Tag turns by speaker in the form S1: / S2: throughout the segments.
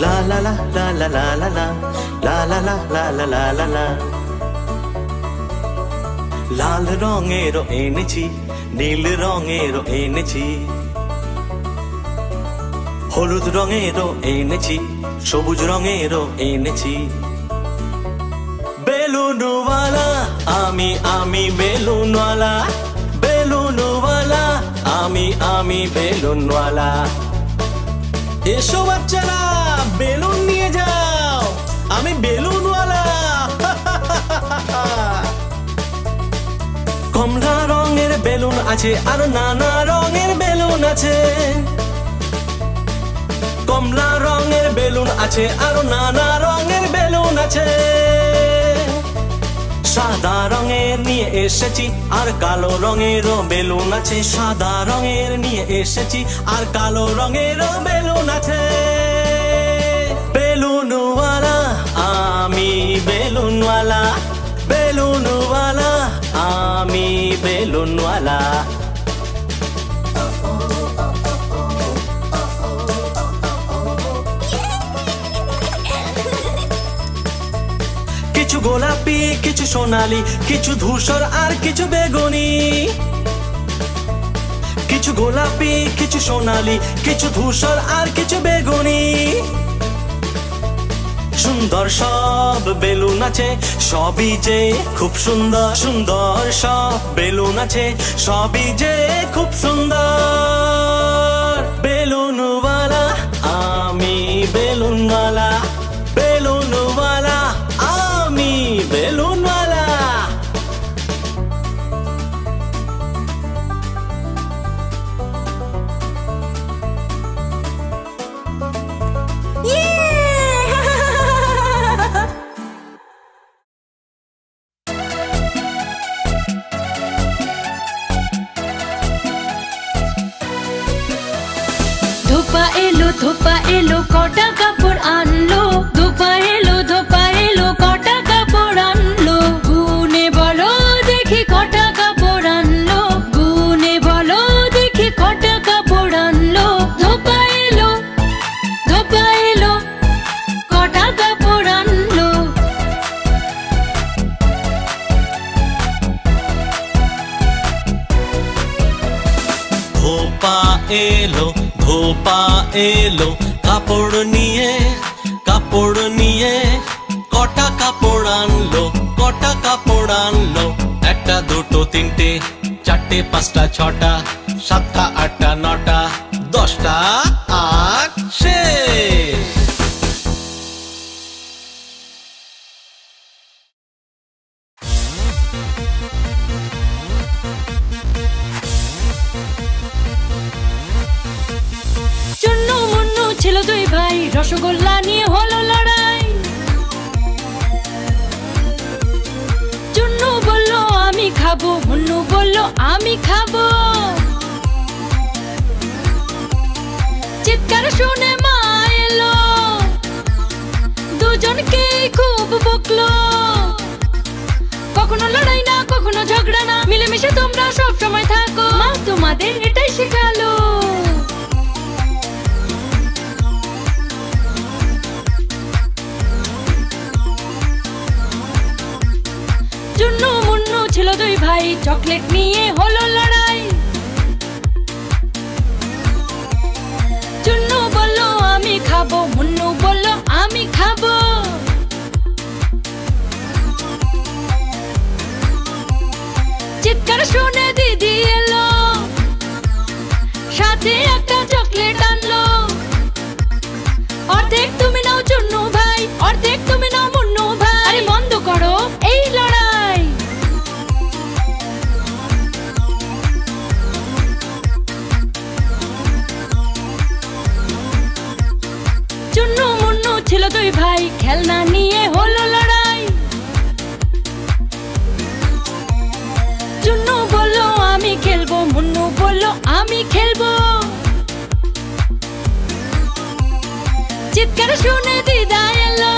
S1: La la la la la la la la la la la la la la la la লাল রঙেরও এনেছি নীল রঙেরও এনেছি হলুদ রঙেরও এনেছি সবুজ রঙেরও এনেছি বেলুনওয়ালা আমি বেলুনওয়ালা বেলুনওয়ালা আমি বেলুনওয়ালা এসো বাচ্চারা বেলুন নিয়ে যাও আমি বেলুনওয়ালা কমলা রঙের বেলুন আছে আর নানা রঙের বেলুন আছে কমলা রঙের বেলুন আছে আর নানা রঙের বেলুন আছে সাদা রঙের নিয়ে এসেছি আর কালো রঙেরও বেলুন আছে সাদা রঙের নিয়ে এসেছি আর কালো রঙেরও বেলুন আছে বেলুনওয়ালা আমি বেলুনওয়ালা বেলুনওয়ালা আমি বেলুনওয়ালা কিছু গোলাপি কিছু সোনালী কিছু ধূসর আর কিছু বেগুনি কিছু গোলাপি কিছু সোনালী কিছু ধূসর আর কিছু বেগুনি সুন্দর সব বেলুন আছে সবই যে খুব সুন্দর সুন্দর সব বেলুন আছে সবই যে খুব সুন্দর বেলুনওয়ালা আমি বেলুনওয়ালা বেলুনওয়ালা আমি বেলুনওয়ালা
S2: ধোপা এলো কটা কাপড় আনলো ধোপা এলো কটা কাপড় আনলো গুনে বলো দেখি কটা কাপড় আনলো গুনে বলো দেখি কটা কাপড় আনলো ধোপা এলো কটা কাপড় আনলো
S1: ধোপা এলো কাপড় নিয়ে কটা কাপড় আনলো একটা দুটো তিনটে চারটে পাঁচটা ছটা সাতটা আটটা নটা দশটা আর শেষ
S2: ছিল দুই ভাই রসগোল্লা নিয়ে হলো লড়াই চুন্নু বলল আমি খাবো মুন্নু বলল আমি খাবো চিৎকার শুনে মা এলো দুজনকে খুব বকলো কখনো লড়াই না কখনো ঝগড়া না মিলেমিশে তোমরা সব সময় থাকো মা তোমাদের এটাই শেখালো চুন্নু মুন্নু ছিল দুই ভাই চকলেট নিয়ে হলো লড়াই চুন্নু বলল আমি খাবো মুন্নু বলল আমি খাবো চিৎকার শুনে দিদি এলো সাথে একটা চকলেট আনলো অর্ধেক তুমি নাও চুন্নু ভাই অর্ধেক তুমি নাও মুন্নু ভাই আরে বন্ধ করো এই লড়াই চুন্নু মুন্নু ছিল দুই ভাই খেলনা নিয়ে হলো লড়াই চুন্নু বলল আমি খেলবো মুন্নু বলল আমি খেলবো চিৎকার শুনে দিদা এলো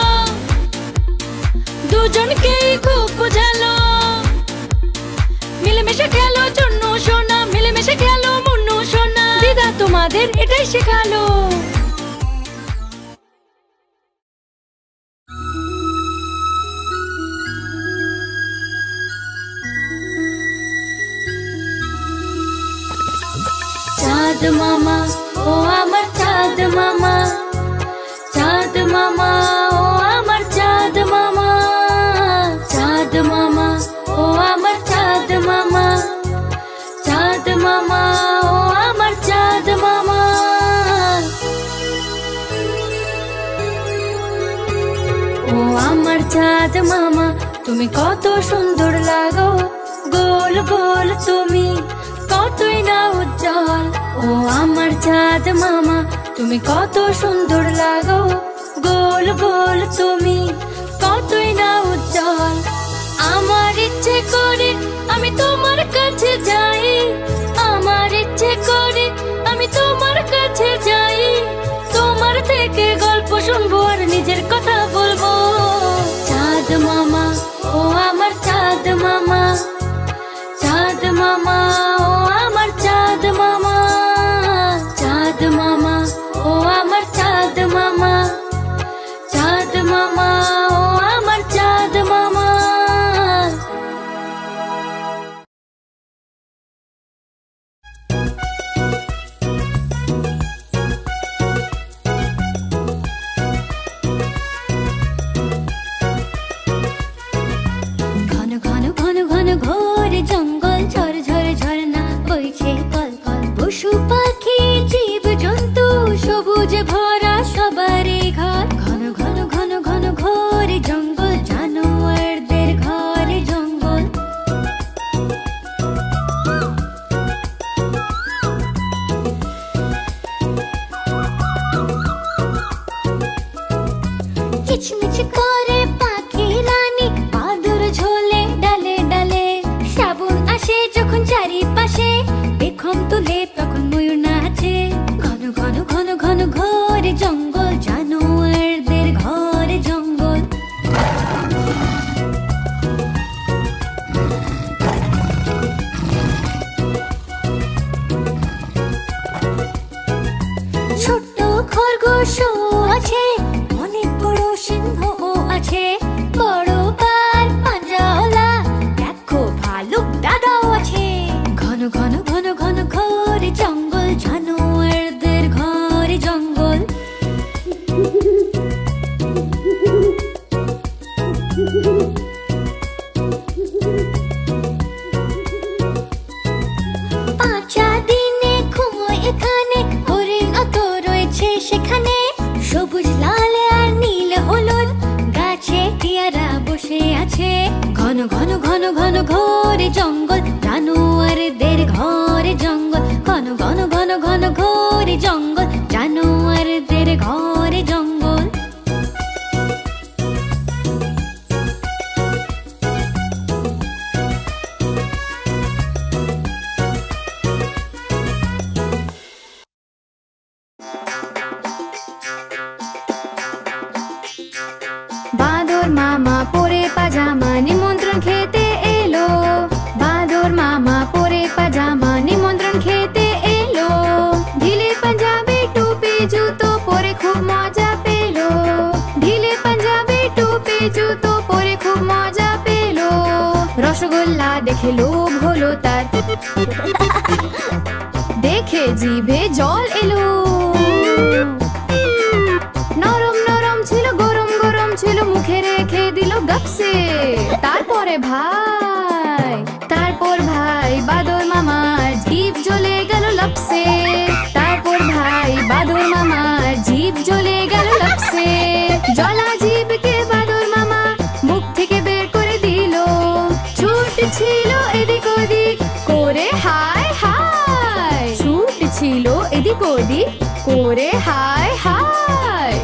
S2: দুজনকেই খুব বুঝালো মিলেমিশে খেলো চুন্নু সোনা মিলেমিশে খেলো মুন্নু সোনা দিদা তোমাদের এটাই শেখালো চাঁদ মামা ও আমার চাঁদ মামা, চাঁদ মামা ও আমার চাঁদ মামা, চাঁদ মামা ও আমার চাঁদ মামা, চাঁদ মামা ও আমার চাঁদ মামা। ও আমার চাঁদ মামা তুমি কত সুন্দর লাগো, গোল গোল তুমি কতই না উজ্জ্বল। ও আমার চাঁদ মামা তুমি কত সুন্দর লাগো, গোল গোল তুমি কতই না উজ্জ্বল। আমার ইচ্ছে করে আমি তোমার কাছে যাই, আমার ইচ্ছে করে আমি তোমার কাছে যাই, তোমার থেকে গল্প শুনবো আর নিজের কথা বলবো। চাঁদ মামা ও আমার চাঁদ মামা, চাঁদ মামা ও আমার চাঁদ মামা, চাঁদ মামা ও আমার চাঁদ মামা, চাঁদ মামা ও আমার চাঁদ মামা। ঘন ঘন ঘন ঘন ঘোর জঙ্গল, ঝর ঝর ঝরনা বইছে কল কল, পশু পাখি জীব জন্তু সবুজ ভরা সবারই ঘর। ঘন ঘন ঘন ঘন ঘোর জঙ্গল, জানোয়ারদের ঘর জঙ্গল। কিচমিচ করে পাখি রানী বাদুর ঝোলে ডালে ডালে, শ্রাবণ আসে যখন চারিপাশে পেখম তুলে তখন ময়ূর নাচে। ঘন ঘন ঘন ঘন ঘোর জঙ্গল, জানোয়ারদের ঘর জঙ্গল। ছোট্ট খরগোশও আছে, অনেক বড় সিংহও আছে, বড় বার পাঞ্জাওয়ালা দেখো ভালুক দাদাও আছে। ঘন ঘন ঘন ঘন ঘোর জঙ্গল, জানোয়ারদের ঘর জঙ্গল। পাঁচা দিনে ঘুমোয় এখানে, হরিণ অত রয়েছে সেখানে, সবুজ লাল আর নীল হলুদ গাছে টিয়ারা বসে আছে। ঘন ঘন ঘন ঘন ঘোর জঙ্গল, জানোয়ারদের ঘর জঙ্গল। ঘন ঘন ঘন ঘন ঘোর জঙ্গল, জানোয়ারদের ঘর জঙ্গল। বাদর মামা পরে পাজামা নিমন্ত্রণ খেতে এলো, বাদর মামা পরে পাজামা নিমন্ত্রণ খেতে এলো। ঢিলে পাঞ্জাবি টুপি জুতো পরে খুব মজা পেলো, ঢিলে পাঞ্জাবি টুপি জুতো পরে খুব মজা পেলো। রসগোল্লা দেখে লোভ হলো তার, দেখে জিভে জল এলো। নরম নরম ছিল গরম গরম ছিল, মুখে রেখে দিল গাপসে। তারপর ভাই বাদর মামার জিভ জ্বলে গেল লাপসে। তারপর ভাই বাদর মামার জিভ জ্বলে গেল লাপসে। জলা জিভকে বাদর মামা মুখ থেকে বের করে দিল, ছুট ছিল এদিক ওদিক করে হায় হায়, ছুট ছিল এদিক ওদিক করে হায় হায়।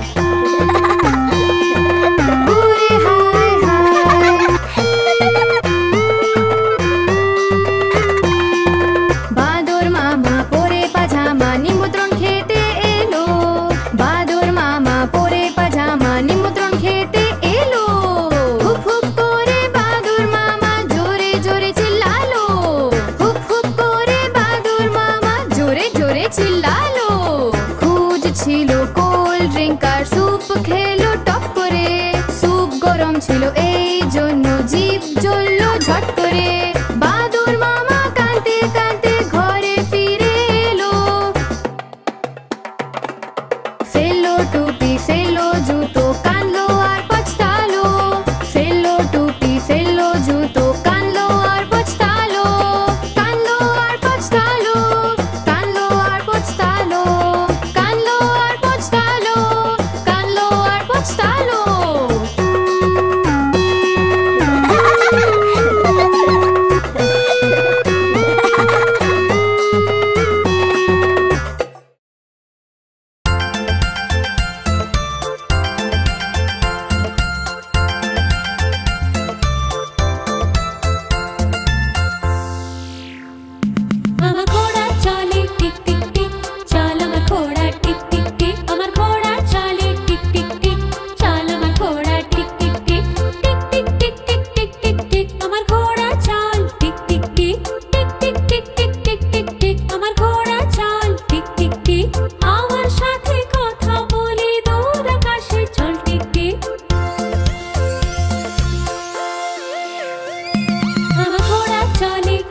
S2: বাদর মামা পরে পাজামা নিমন্ত্রণ খেতে এলো, বাদর মামা পরে পাজামা নিমন্ত্রণ খেতে এলো। হুপ হুপ করে বাদর মামা জোরে জোরে চিল্লালো, হুপ হুপ করে বাদর মামা জোরে জোরে চিল্লালো। ছিল কোল্ড ড্রিঙ্ক আর স্যুপ খেলো টপ করে, স্যুপ গরম ছিল এই জন্য জিভ জ্বললো ঝট করে। বাদর মামা কাঁদতে কাঁদতে ঘরে ফিরে এলো,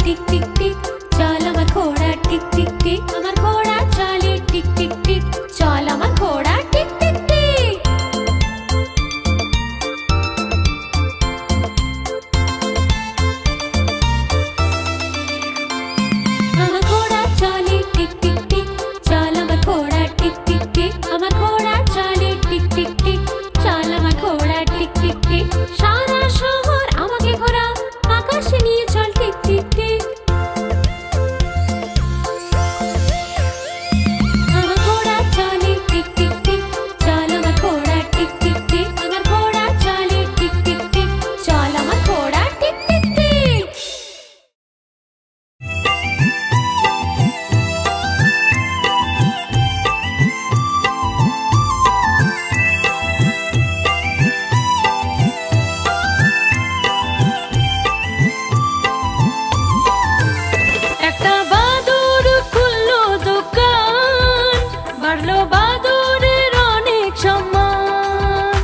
S2: টিক টিক টিক চল আমার ঘোড়া টিক টিক টিক আমার ঘোড়া চলে টিক টিক টিক চল আমার ঘোড়া টিক টিক টিক আমার ঘোড়া চলে টিক টিক টিক চল আমার ঘোড়া টিক টিক টিক আমার ঘোড়া চলে টিক টিক টিক চল আমার ঘোড়া টিক টিক টিক সারা শহর আমাকে ঘোরা আকাশে নিয়ে চল টিক টিক টিক আমার ঘোড়া চলে টিক টিক টিক চল আমার ঘোড়া টিক টিক টিক আমার ঘোড়া চলে টিক টিক টিক চল আমার ঘোড়া টিক টিক টিক একটা বাদুড় খুললো দোকান বাড়লো বাদুড়ের অনেক সম্মান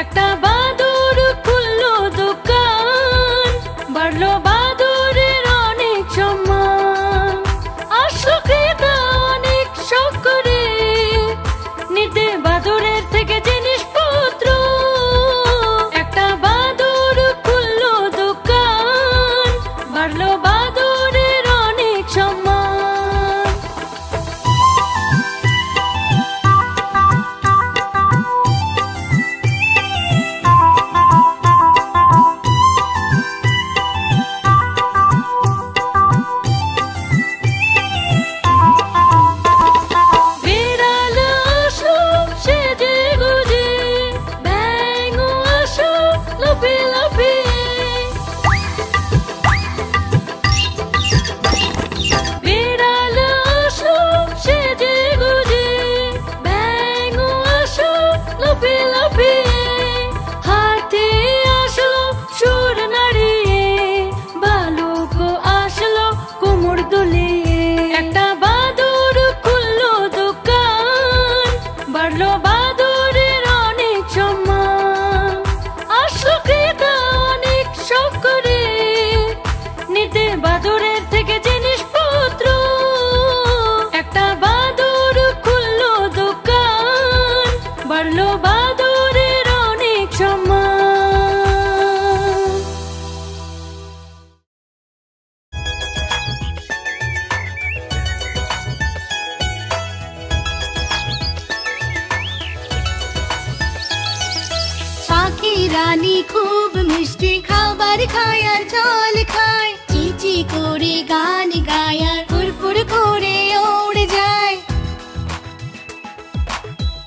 S2: একটা বাদুড় খুললো দোকান বাড়লো বাদুড়ের অনেক সম্মান আসলো ক্রেতা অনেক শখ করে নিতে বাদুড়ের থেকে জিনিসপত্র একটা বাদুড় খুললো দোকান বাড়লো বাদুড়ের অনেক সম্মান বিড়াল আসো সেজে গুজে ব্যাঙও আসো লাফিয়ে লাফিয়ে বিড়াল আসো সেজে গুজে ব্যাঙও আসো লাফিয়ে লাফিয়ে হাতি আসলো সুর নাড়িয়ে বালুকও আসলো কোমর দুলিয়ে একটা বাদুড় খুললো দোকান বাড়লো বাদুড়ের অনেক সম্মান আসলো ক্রেতা অনেক শখ করে নিতে বাদুড়ের থেকে জিনিসপত্র একটা বাদুড় খুললো দোকান বাড়লো বাদুড়ের অনেক সম্মান পাখি রানী খুব মিষ্টি খাবার খায় আর জল খায় চিচি করে গান গায় আর ফুরফুর করে উড়ে যায়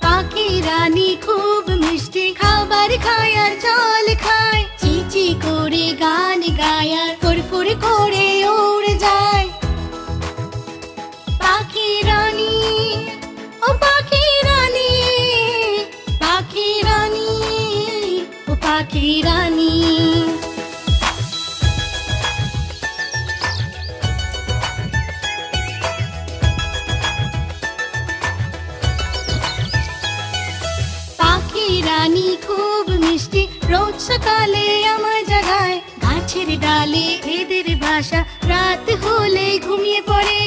S2: পাখি রানী খুব মিষ্টি খাবার খায় আর জল খায় চিচি করে গান গায় আর ফুরফুর করে উড়ে যায় পাখি রানী ও পাখি রানী পাখি রানী ও পাখি রানী পাখি রানী খুব মিষ্টি রোজ সকালে আমায় জাগায় গাছের ডালে এদের বাসা রাত হলে ঘুমিয়ে পড়ে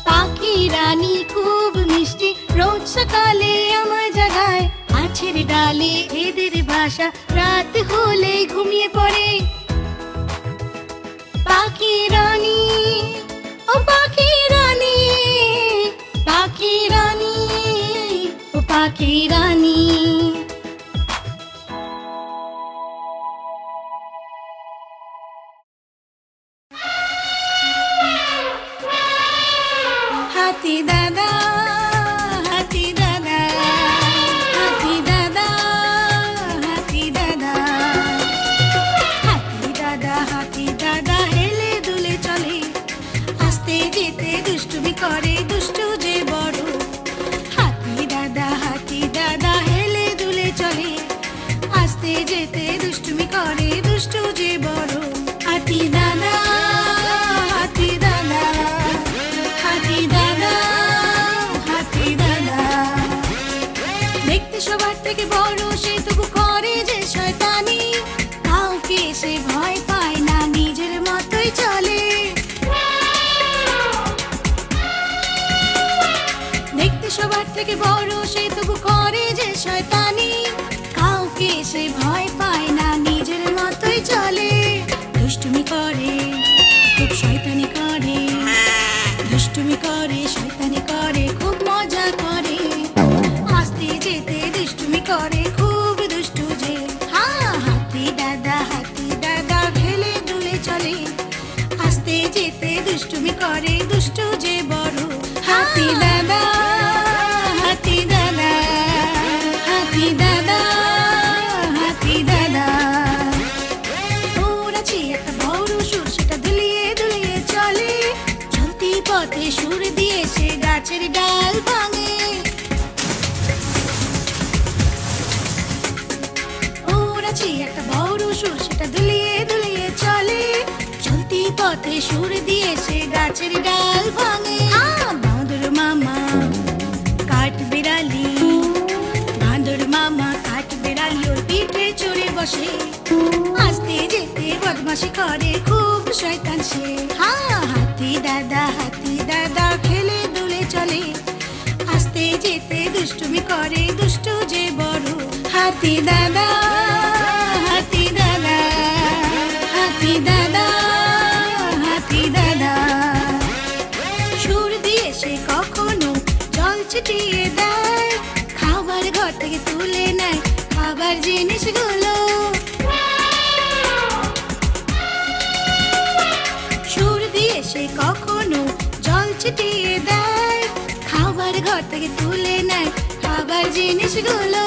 S2: পাখি রানী খুব মিষ্টি রোজ সকালে আমায় জাগায় গাছের ডালে এদের বাসা রাত হলে ঘুমিয়ে পড়ে পাখি রানী ও পাখি রানী পাখি রানী ও পাখি রানী হাতি দাদা হাতি দাদা হাতি দাদা হাতি দাদা হাতি দাদা হাতি দাদা হেলে দুলে চলে আস্তে যেতে দুষ্টুমি করে দুষ্টু যে বড় হাতি দাদা হেলে দুলে চলে আস্তে যেতে দুষ্টুমি করে দুষ্টু যে বড় হাতি দাদা হাতি দাদা হাতি দাদা
S3: থেকে বড় সে তবু করে যে শয়তানি, কাউকে সে ভয় পায় না, নিজের মতোই চলে। দুষ্টুমি করে, খুব শয়তানি করে, দুষ্টুমি করে, শয়তানি করে, খুব মজা করে। আস্তে যেতে দুষ্টুমি করে, খুব দুষ্টু যে। হ্যাঁ, হাতি দাদা খেলে দুলে চলে। আস্তে যেতে দুষ্টুমি করে, দুষ্টু যে বড়। হাতি দাদা, হাতি দাদা, হাতি দাদা, হাতি দাদা। ওর আছে একটা বড় সুর, সেটা দুলিয়ে দুলিয়ে চলে। চলতি পথে সুর দিয়ে সে গাছের ডাল ভাঙে। ওর আছে একটা বড় সুর, সেটা দুলিয়ে দুলিয়ে চলে। চলতি পথে সুর দিয়ে সে গাছের ডাল ভাঙে। বাঁদর মামা কাঠ বিড়ালি, বাঁদর মামা কাঠ বিড়ালি ওর পিঠে চড়ে বসে। আস্তে যেতে বদমাশি করে, খুব শয়তান সে। হাতি দাদা খেলে দুলে চলে। আস্তে যেতে দুষ্টুমি করে, দুষ্টু যে বড়। হাতি দাদা, হাতি দাদা, হাতি দাদা, হাতি দাদা। সুর দিয়ে সে কখনো জল ছিটিয়ে দেয়, খাবার ঘর থেকে তুলে নেয় খাবার জিনিসগুলো। সুর দিয়ে সে কখনো জল ছিটিয়ে দেয়, খাবার ঘর থেকে তুলে নেয় খাবার জিনিসগুলো।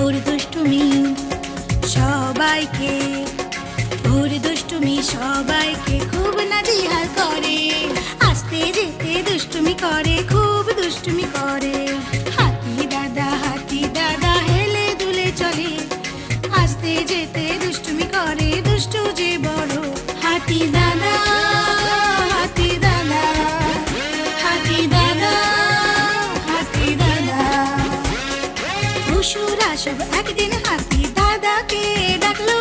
S3: ওর দুষ্টুমি সবাইকে, ওর দুষ্টুমি সবাইকে খুব নাজিহাল করে। আস্তে যেতে দুষ্টুমি করে, খুব দুষ্টুমি করে। হাতি দাদা হেলে দুলে চলে। আস্তে যেতে দুষ্টুমি করে, দুষ্টু যে বড়। হাতি দাদা, হাতি দাদা, হাতি দাদা, হাতি দাদা। পশুরা সব একদিন হাতি দাদাকে ডাকলো।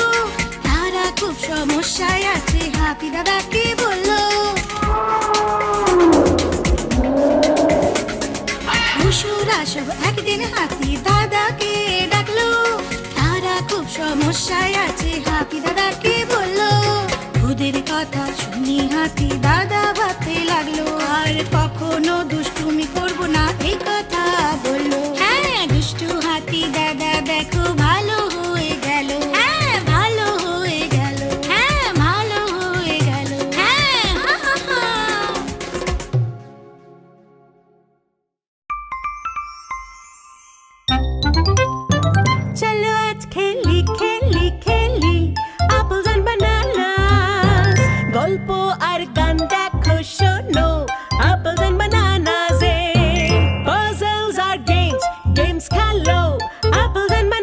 S3: তারা খুব সমস্যায় আছে, হাতি দাদাকে বললো। পশুরা সব একদিন হাতি দাদাকে ডাকলো। তারা খুব সমস্যায় আছে, হাতি দাদাকে বললো। ওদের কথা শুনি হাতি দাদা ভাবতে লাগলো, আর কখনো দুষ্টুমি করবো না এই কথা বললো। হ্যাঁ, দুষ্টু হাতি দাদা দেখো ভালো হয়ে গেল। হ্যাঁ, ভালো হয়ে গেল। হ্যাঁ, ভালো হয়ে গেল। হ্যাঁ, হা হা হা।
S4: চলো আজ খেলি খেলি খেলি apples and bananas, গল্প আর গান দেখো শোনো apples and bananas A, puzzles R games, games খেলো apples and bananas।